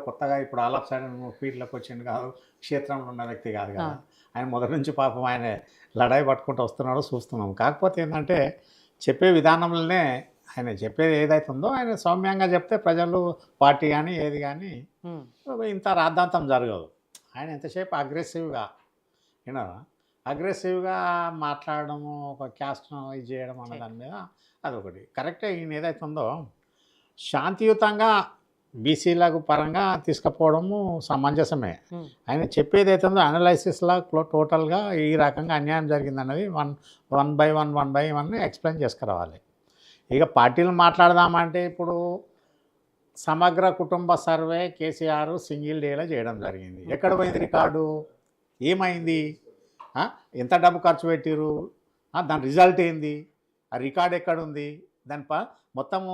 కొత్తగా ఇప్పుడు all of sudden ఫీల్డ్‌లోకి వచ్చిండు కాదు. క్షేత్రంలో ఉన్న వ్యక్తి కాదు కదా! ఆయన మొదటి నుంచి పాపం ఆయన లడాయి పట్టుకుంటూ వస్తున్నాడో చూస్తున్నాం. కాకపోతే ఏందంటే చెప్పే విధానంలోనే ఆయన చెప్పేది ఏదైతే ఉందో ఆయన సౌమ్యంగా చెప్తే ప్రజలు పార్టీ గాని, ఏది గాని హ్మ్. ఇంత రాద్ధాంతం జరగదు. ఆయన ఎంతసేపు అగ్రెసివ్‌గా విన్నారా? అగ్రెసివ్‌గా మాట్లాడడము, ఒక క్యాస్ట్‌ను ఇది చేయడం అన్న దాని మీద అదొకటి. కరెక్టే ఈయన ఏదైతే ఉందో శాంతియుతంగా బీసీలకు పరంగా తీసుకుపోవడము సమంజసమే. హ్మ్. ఆయన చెప్పేదైతే ఉందో అనాలైసిస్‌లా టోటల్‌గా ఈ రకంగా అన్యాయం జరిగిందన్నది వన్ బై వన్ ఎక్స్‌ప్లెయిన్ చేసుకురావాలి. ఇక పార్టీలు మాట్లాడదామంటే ఇప్పుడు సమగ్ర కుటుంబ సర్వే కేసీఆర్ సింగిల్ డేలో చేయడం జరిగింది. ఎక్కడ పోయింది రికార్డు? ఏమైంది? ఆ? ఎంత డబ్బు ఖర్చు పెట్టిర్రు? దాని రిజల్ట్ ఏంది? ఆ రికార్డ్ ఎక్కడుంది? దాని మొత్తము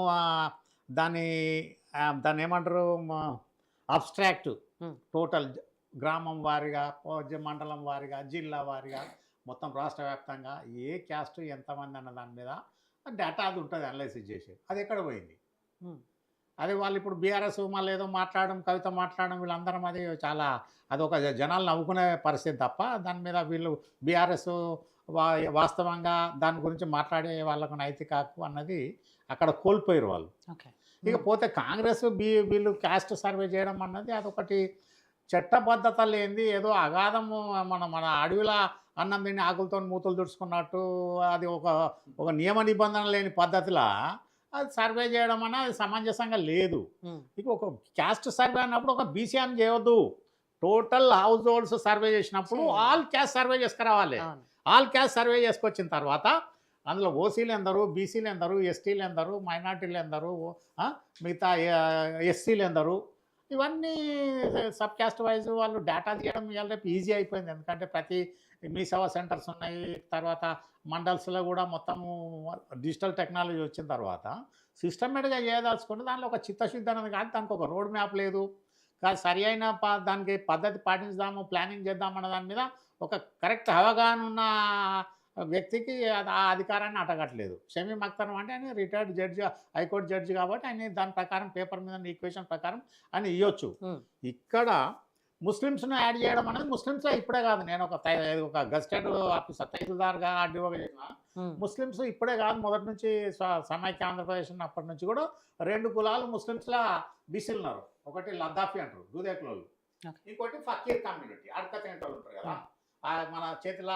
దాని దాన్ని ఏమంటారు అబ్స్ట్రాక్ట్ హ్మ్. టోటల్ గ్రామం వారీగా, మండలం వారీగా, జిల్లా వారీగా, మొత్తం రాష్ట్ర వ్యాప్తంగా ఏ క్యాస్ట్ ఎంతమంది అన్న దాని మీద డేటా అది ఉంటుంది అనలైసిస్ చేసి. అది ఎక్కడ పోయింది? హ్మ్. అదే వాళ్ళు ఇప్పుడు బీఆర్ఎస్ మళ్ళీ ఏదో మాట్లాడడం, కవిత మాట్లాడడం వీళ్ళందరం అది చాలా అదొక జనాలు నవ్వుకునే పరిస్థితి తప్ప దాని మీద వీళ్ళు బీఆర్ఎస్ వా వాస్తవంగా దాని గురించి మాట్లాడే వాళ్ళకు నైతిక హక్కు అన్నది అక్కడ కోల్పోయారు వాళ్ళు. ఓకే. ఇకపోతే కాంగ్రెస్ వీళ్ళు క్యాస్ట్ సర్వే చేయడం అన్నది అదొకటి చట్టబద్ధత లేనిది ఏదో అగాధము మన మన అడవిలో అన్నం తిని ఆకులతో మూతులు తుడుచుకున్నట్టు అది ఒక ఒక నియమ నిబంధన లేని పద్ధతిలో అది సర్వే చేయడం అన్నది అది సమంజసంగా లేదు. హ్మ్. ఇక ఒక క్యాస్ట్ సర్వే అన్నప్పుడు ఒక బీసీ అని చేయవద్దు. టోటల్ హౌస్ హోల్డ్స్ సర్వే చేసినప్పుడు చేయాలి. ఆల్ క్యాస్ట్ సర్వే చేసుకురావాలి. అవును. ఆల్ క్యాస్ట్ సర్వే చేసుకొచ్చిన తర్వాత అందులో ఓసీలు ఎందరు, బీసీలు ఎందరు, ఎస్టీలు ఎందరు, మైనార్టీలు ఎందరు, మిగతా ఎస్సీలు ఎందరు, ఇవన్నీ సబ్ క్యాస్ట్ వైజ్ వాళ్ళు డేటా తీయడం ఇవాళ రేపు ఈజీ అయిపోయింది. ఎందుకంటే ప్రతి మీ సేవా సెంటర్స్ ఉన్నాయి. తర్వాత మండల్స్లో కూడా మొత్తము డిజిటల్ టెక్నాలజీ వచ్చిన తర్వాత సిస్టమేటిక్గా చేయదలుచుకుంటే దానిలో ఒక చిత్తశుద్ధి అనేది కాదు, దానికి ఒక రోడ్ మ్యాప్ లేదు. కాదు సరి అయిన దానికి పద్ధతి పాటించుదాము, ప్లానింగ్ చేద్దామన్న దాని మీద ఒక కరెక్ట్ అవగాహన ఉన్న వ్యక్తికి అది ఆ అధికారాన్ని అటగట్లేదు. షమీమ్ అఖ్తర్ అంటే ఆయన రిటైర్డ్ జడ్జి, హైకోర్టు జడ్జి కాబట్టి ఆయన దాని ప్రకారం పేపర్ మీద ఈక్వేషన్ ప్రకారం ఆయన ఇవ్వచ్చు. హ్మ్. ఇక్కడ ముస్లిమ్స్ను యాడ్ చేయడం అనేది ముస్లిమ్స్లో ఇప్పుడే కాదు. నేను ఒక గజెటెడ్ ఆఫీసర్ తహసీల్దార్గా ఆర్డీఓగా చేసిన హ్మ్. ముస్లిమ్స్ ఇప్పుడే కాదు, మొదటి నుంచి సమైక్య ఆంధ్రప్రదేశ్ ఉన్నప్పటి నుంచి కూడా 2 కులాలు ముస్లిమ్స్లో బీసీలు ఉన్నారు. ఒకటి లద్దాఫీ అంటారు దూదేకులోళ్ళు, ఓకే. ఇంకోటి ఫకీర్ కమ్యూనిటీ అడకతినేటోళ్ళు ఉంటారు కదా. మన చేతిలో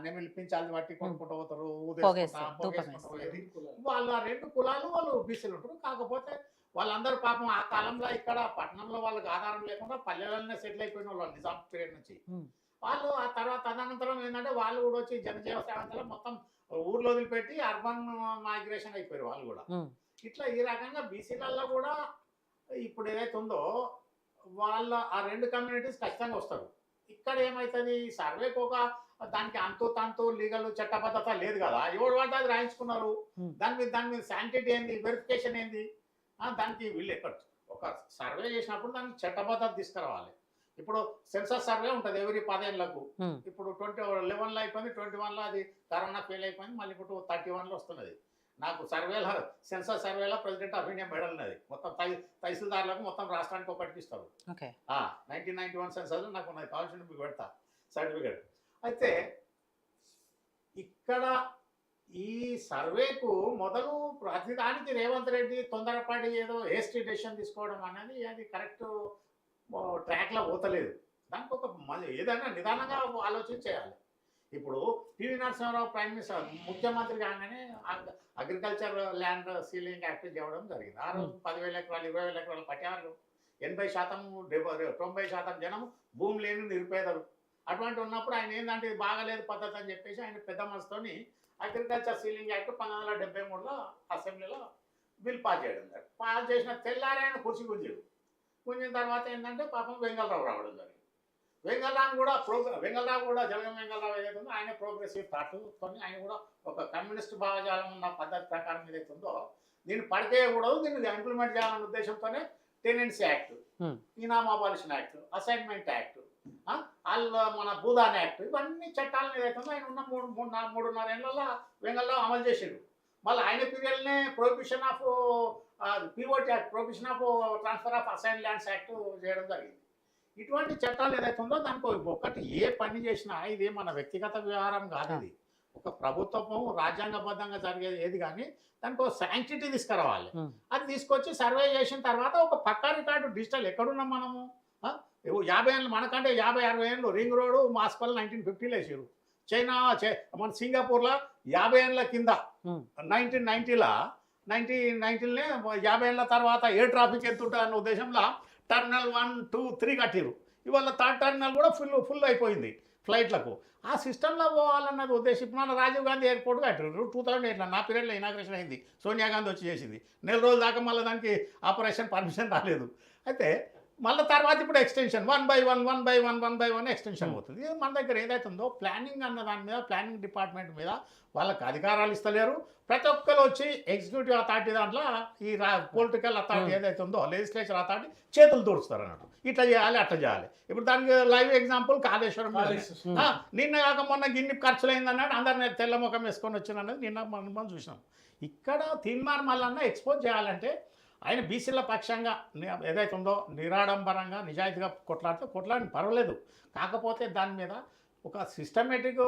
నెమిలి పించాలు పట్టి కొనుక్కుంటూ పోతారు, ఊదేసుకుంటా పొగేస్తారు. ధూపం పొగేసుకుంటూ వేస్తారు. పోయేది. వాళ్ళు ఆ 2 కులాలు వాళ్ళు బీసీలు ఉంటారు. కాకపోతే వాళ్ళందరూ పాపం ఆ కాలంలో ఇక్కడ పట్టణంలో వాళ్ళకి ఆధారం లేకుండా పల్లెలలోనే సెటిల్ అయిపోయిన వాళ్ళు నిజాం పీరియడ్ నుంచి. హ్మ్. వాళ్ళు ఆ తర్వాత తదనంతరం ఏంటంటే వాళ్ళు కూడా వచ్చి జనజీవ సేవంతలో మొత్తం ఊర్లో వదిలిపెట్టి అర్బన్ మైగ్రేషన్ అయిపోయారు వాళ్ళు కూడా. హ్మ్. ఇట్లా ఈ రకంగా బీసీలలో కూడా ఇప్పుడు ఏదైతే ఉందో వాళ్ళ ఆ 2 కమ్యూనిటీస్ ఖచ్చితంగా వస్తారు. ఇక్కడ ఏమైతుంది సర్వేకి ఒక దానికి అంతు తంతు లీగల్ చట్టబద్ధత లేదు కదా. ఎవడు పడితే అది రాయించుకున్నారు. హ్మ్. దాని మీద శాంటిటీ ఏంది, వెరిఫికేషన్ ఏంది, దానికి వీళ్ళు ఎక్కడ ఒక సర్వే చేసినప్పుడు దానికి చట్టబద్ధత తీసుకురావాలి. ఇప్పుడు సెన్సస్ సర్వే ఉంటుంది ఎవరి 10 ఏళ్లకు. హ్మ్. ఇప్పుడు 11లో అయిపోయింది, 21లో అది కరోనా ఫెయిల్ అయిపోయింది, మళ్ళీ ఇప్పుడు 31లో వస్తున్నది. నాకు సర్వేలో సెన్సస్ సర్వేలో ప్రెసిడెంట్ ఆఫ్ ఇండియా మెడల్ ఉన్నది. మొత్తం తహసీల్దార్లకు మొత్తం రాష్ట్రానికి ఒకటికి ఇస్తారు. ఓకే. 1991 సెన్సస్ నాకు ఉన్నది, కావాల్సిన మీకు పెడతా సర్టిఫికేట్. అయితే ఇక్కడ ఈ సర్వేకు మొదలు ప్రతిదానికి రేవంత్ రెడ్డి తొందరపడి ఏదో హేస్టీ డెసిషన్ తీసుకోవడం అనేది అది కరెక్ట్ ట్రాక్లో పోతలేదు. దానికి ఒక ఏదైనా నిదానంగా ఆలోచన చేయాలి. ఇప్పుడు పివి నరసింహారావు ప్రైమ్ మినిస్టర్ ముఖ్యమంత్రి కాగానే అగ్రికల్చర్ ల్యాండ్ సీలింగ్ యాక్ట్ చేయడం జరిగింది. ఆ రోజు 10,000 ఎకరాలు, 20,000 ఎకరాలు పట్టారు. 80% 90% జనం భూమి లేని నిరుపేదలు. అటువంటి ఉన్నప్పుడు ఆయన ఏంటంటే ఇది బాగాలేదు పద్ధతి అని చెప్పేసి ఆయన పెద్ద మనసుతోని అగ్రికల్చర్ సీలింగ్ యాక్ట్ 1973లో అసెంబ్లీలో బిల్ పాస్ చేయడం జరిగింది. పాస్ చేసిన తెల్లారి ఆయన కుర్చీ గుంజిన తర్వాత ఏంటంటే పాపం వెంగళరావు రావడం జరిగింది. వెంగళరావు కూడా జలగం వెంగళరావు ఏదైతే ఉందో ఆయన ప్రోగ్రెసివ్ థాట్తో ఆయన కూడా ఒక కమ్యూనిస్ట్ భావజాలం ఉన్న పద్ధతి ప్రకారం ఏదైతే ఉందో దీన్ని పడితేయకూడదు, దీన్ని ఇంప్లిమెంట్ చేయాలనే ఉద్దేశంతోనే టెనెన్సీ యాక్ట్, హ్మ్. ఇనామ్ అబాలిషన్ యాక్ట్, అసైన్మెంట్ యాక్ట్, మన భూదాన్ యాక్ట్, ఇవన్నీ చట్టాలను ఏదైతే ఉందో ఆయన ఉన్న 3.5 ఏళ్లలో వెంగళరావు అమలు చేసాడు. మళ్ళీ ఆయన పీరియడ్నే prohibition of POT act, provision of transfer of assign lands act చేయడం జరిగింది. ఇటువంటి చట్టాలు ఏదైతే ఉందో దానికి ఒకటి ఏ పని చేసినా ఇది మన వ్యక్తిగత వ్యవహారం కాదు. ఇది ఒక ప్రభుత్వము రాజ్యాంగబద్ధంగా జరిగేది ఏది కానీ దానికి ఒక శాంక్టిటీ తీసుకురావాలి. అది తీసుకొచ్చి సర్వే చేసిన తర్వాత ఒక పక్కా రికార్డు డిజిటల్ ఎక్కడున్నాం మనము. 50 ఏళ్ళు మనకంటే 50-60 ఏళ్ళు రింగ్ రోడ్డు మాస్పల్ 1950లో వేసారు. చైనా మన సింగపూర్లో 50 ఏళ్ళ కింద 1990లో 50 ఏళ్ళ తర్వాత ఎయిర్ ట్రాఫిక్ ఎంత ఉంటుంది అన్న ఉద్దేశంలో టర్మినల్ 1, 2, 3 కట్టిరు. ఇవాళ థర్డ్ టర్మినల్ కూడా ఫుల్ అయిపోయింది ఫ్లైట్లకు. ఆ సిస్టంలో పోవాలన్నది ఉద్దేశం. మన రాజీవ్ గాంధీ ఎయిర్పోర్ట్ కట్టారు 2008లో, నా పీరియడ్లో ఇనాగ్రేషన్ అయింది. సోనియా గాంధీ వచ్చి చేసింది. నెల రోజుల దాకా మళ్ళీ దానికి ఆపరేషన్ పర్మిషన్ రాలేదు. అయితే మళ్ళీ తర్వాత ఇప్పుడు ఎక్స్టెన్షన్ 1 by 1 ఎక్స్టెన్షన్ అవుతుంది. మన దగ్గర ఏదైతుందో ప్లానింగ్ అన్న దాని మీద, ప్లానింగ్ డిపార్ట్మెంట్ మీద వాళ్ళకి అధికారాలు ఇస్తలేరు. ప్రతి ఒక్కరు వచ్చి ఎగ్జిక్యూటివ్ అథారిటీ దాంట్లో ఈ పొలిటికల్ అథారిటీ ఏదైతే ఉందో లెజిస్లేచర్ అథారిటీ చేతులు తోడుస్తారు అన్నట్టు. ఇట్లా చేయాలి అట్లా చేయాలి. ఇప్పుడు దానికి లైవ్ ఎగ్జాంపుల్ కాళేశ్వరం. నిన్న కాక మొన్న గిన్ని ఖర్చులు అయిందన్నాడు, అందరిని తెల్ల ముఖం వేసుకొని వచ్చినది నిన్న మనం చూసినాం. ఇక్కడ తీన్మార్ మల్లన్న ఎక్స్పోజ్ చేయాలంటే ఆయన బీసీల పక్షంగా ఏదైతే ఉందో నిరాడంబరంగా నిజాయితీగా కొట్లాడిని పర్వాలేదు. కాకపోతే దాని మీద ఒక సిస్టమేటిక్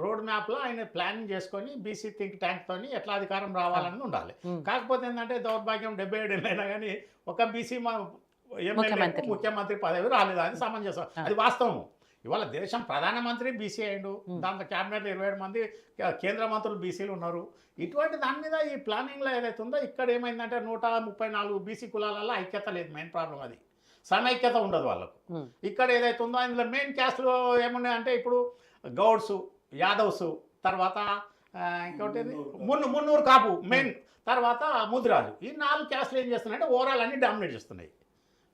రోడ్ మ్యాప్లో ఆయన ప్లానింగ్ చేసుకొని బీసీ థింక్ ట్యాంక్తో ఎట్లా అధికారం రావాలని ఉండాలి. కాకపోతే ఏంటంటే దౌర్భాగ్యం 77 ఏళ్ళైనా కానీ ఒక బీసీ ముఖ్యమంత్రి పదవి రాలేదు. అది సమంజసం, అది వాస్తవం. ఇవాళ దేశం ప్రధానమంత్రి బీసీ అయ్యిండు, దాంట్లో క్యాబినెట్లో 27 మంది కేంద్ర మంత్రులు బీసీలు ఉన్నారు. ఇటువంటి దాని మీద ఈ ప్లానింగ్లో ఏదైతే ఉందో ఇక్కడ ఏమైందంటే 134 బీసీ కులాలలో ఐక్యత లేదు. మెయిన్ ప్రాబ్లం అది, సమైక్యత ఉండదు వాళ్ళకు. ఇక్కడ ఏదైతే ఉందో అందులో మెయిన్ క్యాస్ట్లు ఏమున్నాయంటే ఇప్పుడు గౌడ్స్, యాదవ్స్, తర్వాత ఇంకోటి మున్నూరు కాపు మెయిన్, తర్వాత ముదిరాజు. ఈ 4 క్యాస్ట్లు ఏం చేస్తున్నాయంటే ఓవరాల్ అన్ని డామినేట్ చేస్తున్నాయి.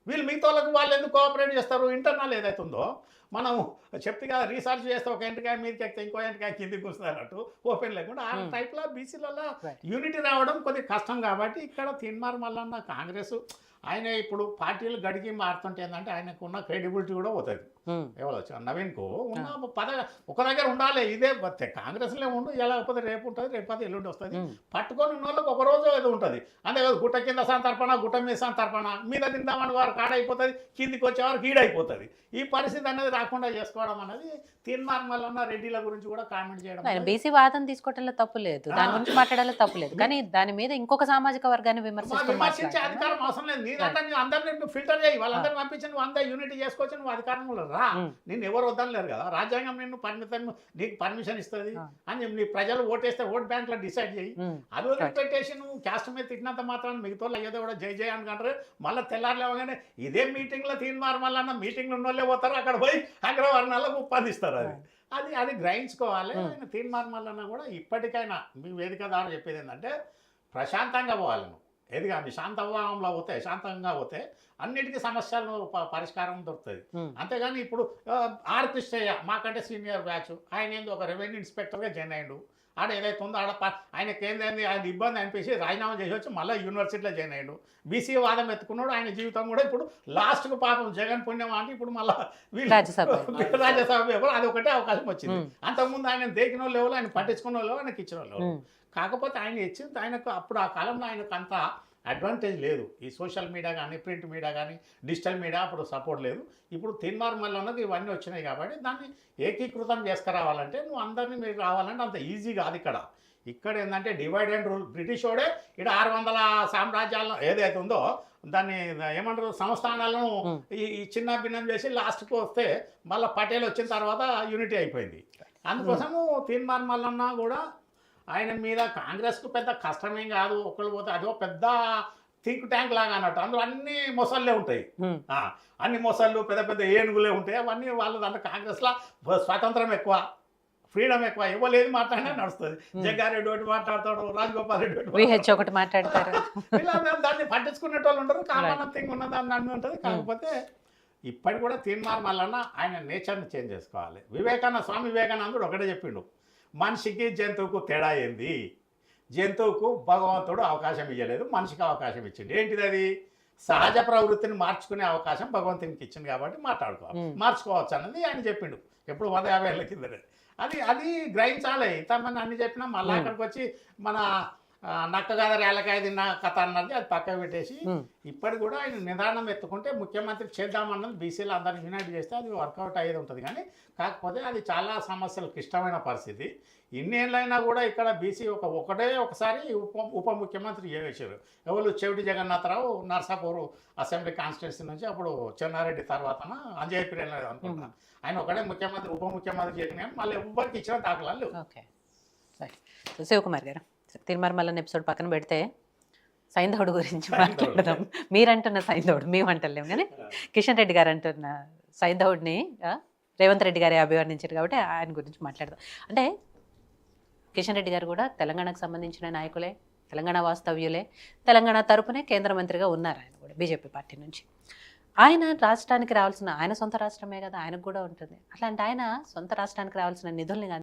వీళ్ళు మిగతా వాళ్ళు ఎందుకు కోఆపరేట్ చేస్తారు? ఇంటర్నల్ ఏదైతే ఉందో మనం చెప్తే కదా, రీసెర్చ్ చేస్తే ఒక ఎంటకాయ మీదకి ఎక్కితే ఇంకో ఎంటకాయ కిందికి వస్తుంది అన్నట్టు, ఓపెన్ లేకుండా ఆ టైప్లో బీసీలలో యూనిటీ రావడం కొద్దిగా కష్టం. కాబట్టి ఇక్కడ తీన్మార్ మల్లన్న కాంగ్రెస్ ఆయన ఇప్పుడు పార్టీలు గడికి మారుతుంటే ఏంటంటే ఆయనకు ఉన్న క్రెడిబిలిటీ కూడా పోతుంది. ఎవరు నవీన్కు ఉన్న ఒక దగ్గర ఉండాలి. ఇదే కాంగ్రెస్లో ఉండు, లేకపోతే రేపు ఉంటుంది, రేపది ఎల్లుండి వస్తుంది. పట్టుకొని ఉన్న వాళ్ళకి ఒక రోజు ఏదో ఉంటుంది. అంతేకాదు గుట్ట కింద సంతర్పణ, గుట్ట మీద సంతర్పణ, మీద తిందామని వారు కాడైపోతుంది, కిందికి వచ్చేవారు ఈడైపోతుంది. ఈ పరిస్థితి అనేది రాకుండా చేసుకోవడం అనేది తీన్మార్ మల్లన్న రెడ్డిల గురించి కూడా కామెంట్ చేయడం. బీసీ వాదన తీసుకోవడంలో తప్పు లేదు, దాని గురించి మాట్లాడాలో తప్పు లేదు. కానీ దాని మీద ఇంకొక సామాజిక వర్గాన్ని విమర్శించే అధికారం అవసరం లేదు. నీదంతా నువ్వు అందరినీ ఫిల్టర్ చేయి, వాళ్ళందరినీ పంపించి నువ్వు అంతా యూనిటీ చేసుకోవచ్చు, నువ్వు అధికారంలో రా. నిన్ను ఎవరు వద్దనలేరు కదా, రాజ్యాంగం నిన్ను నీకు పర్మిషన్ ఇస్తుంది అని నీ ప్రజలు ఓటేస్తే ఓట్ బ్యాంక్ లో డిసైడ్ చేయి. అది వదిలిపెట్టేసి నువ్వు క్యాస్ట్ మీద తిట్టినంత మాత్రం మిగతా అయ్యేదో కూడా జై జై అనుకుంటారు. మళ్ళీ తెల్లారులేవగానే ఇదే మీటింగ్ లో తీన్మార్ మల్లన్న మీటింగ్లు ఉన్నోళ్ళే పోతారు, అక్కడ పోయి అగ్రవర్ణాలకు ఉపాధిస్తారు. అది గ్రహించుకోవాలి. తీన్మార్ మల్లన్న కూడా ఇప్పటికైనా మీ వేదిక ద్వారా చెప్పేది ఏంటంటే ప్రశాంతంగా పోవాలి. నువ్వు ఏది కానీ శాంతంగా పోతే, శాంతంగా పోతే అన్నిటికీ సమస్యలను పరిష్కారం దొరుకుతుంది. అంతేగాని ఇప్పుడు ఆర్ కృష్ణయ్య మాకంటే సీనియర్ బ్యాచ్, ఆయన ఏంది ఒక రెవెన్యూ ఇన్స్పెక్టర్గా జాయిన్ అయ్యిండు. ఆడ ఏదైతే ఉందో ఆడ ఆయనకి ఏంది ఆయన ఇబ్బంది అనిపించి రాజీనామా చేసి వచ్చి మళ్ళీ యూనివర్సిటీలో జాయిన్ అయ్యాడు. బీసీ వాదం ఎత్తుకున్నాడు. ఆయన జీవితం కూడా ఇప్పుడు లాస్ట్కు పాపం జగన్ పుణ్యం అంటే ఇప్పుడు మళ్ళీ రాజ్యసభ అది ఒకటే అవకాశం వచ్చింది. అంతకుముందు ఆయన దేకిన వాళ్ళు ఎవరు, ఆయన పట్టించుకున్న వాళ్ళు, ఆయనకి ఇచ్చిన వాళ్ళు. కాకపోతే ఆయన ఇచ్చింది ఆయనకు అప్పుడు ఆ కాలంలో ఆయనకు అంత అడ్వాంటేజ్ లేదు. ఈ సోషల్ మీడియా కానీ, ప్రింట్ మీడియా కానీ, డిజిటల్ మీడియా అప్పుడు సపోర్ట్ లేదు. ఇప్పుడు తీన్మార్ మల్లన్నది ఇవన్నీ వచ్చినాయి కాబట్టి దాన్ని ఏకీకృతం చేసుకురావాలంటే నువ్వు అందరినీ మీరు రావాలంటే అంత ఈజీ కాదు. ఇక్కడ ఏంటంటే డివైడ్ అండ్ రూల్. బ్రిటిష్ వాడే ఇక్కడ 600 సామ్రాజ్యాలను ఏదైతే ఉందో దాన్ని ఏమంటారు సంస్థానాలను ఈ చిన్న భిన్నం చేసి లాస్ట్కి వస్తే మళ్ళీ పటేల్ వచ్చిన తర్వాత యూనిటీ అయిపోయింది. అందుకోసము తీన్మార్ మల్లన్న కూడా ఆయన మీద కాంగ్రెస్కు పెద్ద కష్టమేం కాదు. ఒకళ్ళు పోతే అదో పెద్ద థింక్ ట్యాంక్ లాగా అన్నట్టు, అందులో అన్ని మొసళ్ళే ఉంటాయి. అన్ని మొసళ్ళు పెద్ద పెద్ద ఏనుగులే ఉంటాయి. అవన్నీ వాళ్ళు దాంట్లో కాంగ్రెస్లో స్వాతంత్రం ఎక్కువ, ఫ్రీడమ్ ఎక్కువ, ఇవ్వలేదు మాట్లాడినా నడుస్తుంది. జగ్గారెడ్డి ఒకటి మాట్లాడతాడు, రాజగోపాల్ రెడ్డి ఒకటి మాట్లాడతారు. దాన్ని పట్టించుకునే వాళ్ళు ఉండరు. కామన్ థింగ్ ఉన్నదాన్ని అన్నీ ఉంటుంది. కాకపోతే ఇప్పటి కూడా తీన్మార్ మల్లన్న ఆయన నేచర్ని చేంజ్ చేసుకోవాలి. స్వామి వివేకానందుడు ఒకటే చెప్పిండు, మనిషికి జంతువుకు తేడా ఏంది? జంతువుకు భగవంతుడు అవకాశం ఇవ్వలేదు, మనిషికి అవకాశం ఇచ్చింది. ఏంటిది? అది సహజ ప్రవృత్తిని మార్చుకునే అవకాశం భగవంతునికి ఇచ్చింది కాబట్టి మార్చుకోవచ్చు అన్నది ఆయన చెప్పిండు. ఎప్పుడు 150 ఏళ్ళ కింద. అది గ్రహించాలి. ఇంతమంది అన్ని చెప్పినా మళ్ళీ అక్కడికి వచ్చి మన నక్క కాదు రేలకాయ తిన్న కథ అన్నది అది పక్కన పెట్టేసి ఉమ్. ఇప్పటికి కూడా ఆయన నిదానం ఎత్తుకుంటే ముఖ్యమంత్రి చేద్దామన్నది బీసీలు అందరిని యునైట్ చేస్తే అది వర్కౌట్ అయ్యేది ఉంటుంది. కానీ కాకపోతే అది చాలా సమస్యలకు ఇష్టమైన పరిస్థితి. ఇన్నేళ్ళైనా కూడా ఇక్కడ బీసీ ఒకసారి ఉప ముఖ్యమంత్రి చేశారు. ఎవరు చెవిటి జగన్నాథరావు నర్సాపూర్ అసెంబ్లీ కాన్స్టిట్యున్సీ నుంచి, అప్పుడు చెన్నారెడ్డి తర్వాత అంజయ్ ప్రియన్ అనుకుంటా, ఆయన ఒకటే ముఖ్యమంత్రి ఉప ముఖ్యమంత్రి చేసిన మళ్ళీ ఎవ్వరికి ఇచ్చిన దాఖలాలు. Okay right. సో శివకుమార్ గారు, తిరుమల ఎపిసోడ్ పక్కన పెడితే సైంధవుడు గురించి మాట్లాడదాం. మీరంటున్న సైంధవుడు మేమంటలేము, కానీ కిషన్ రెడ్డి గారు అంటున్న సైంధవుడిని రేవంత్ రెడ్డి గారి అభివర్ణించారు కాబట్టి ఆయన గురించి మాట్లాడదాం. అంటే కిషన్ రెడ్డి గారు కూడా తెలంగాణకు సంబంధించిన నాయకులే, తెలంగాణ వాస్తవ్యులే, తెలంగాణ తరపునే కేంద్ర మంత్రిగా ఉన్నారు. ఆయన కూడా బీజేపీ పార్టీ నుంచి. ఆయన రాష్ట్రానికి రావాల్సిన, ఆయన సొంత రాష్ట్రమే కదా, ఆయనకు కూడా ఉంటుంది. అట్లాంటి ఆయన సొంత రాష్ట్రానికి రావాల్సిన నిధుల్ని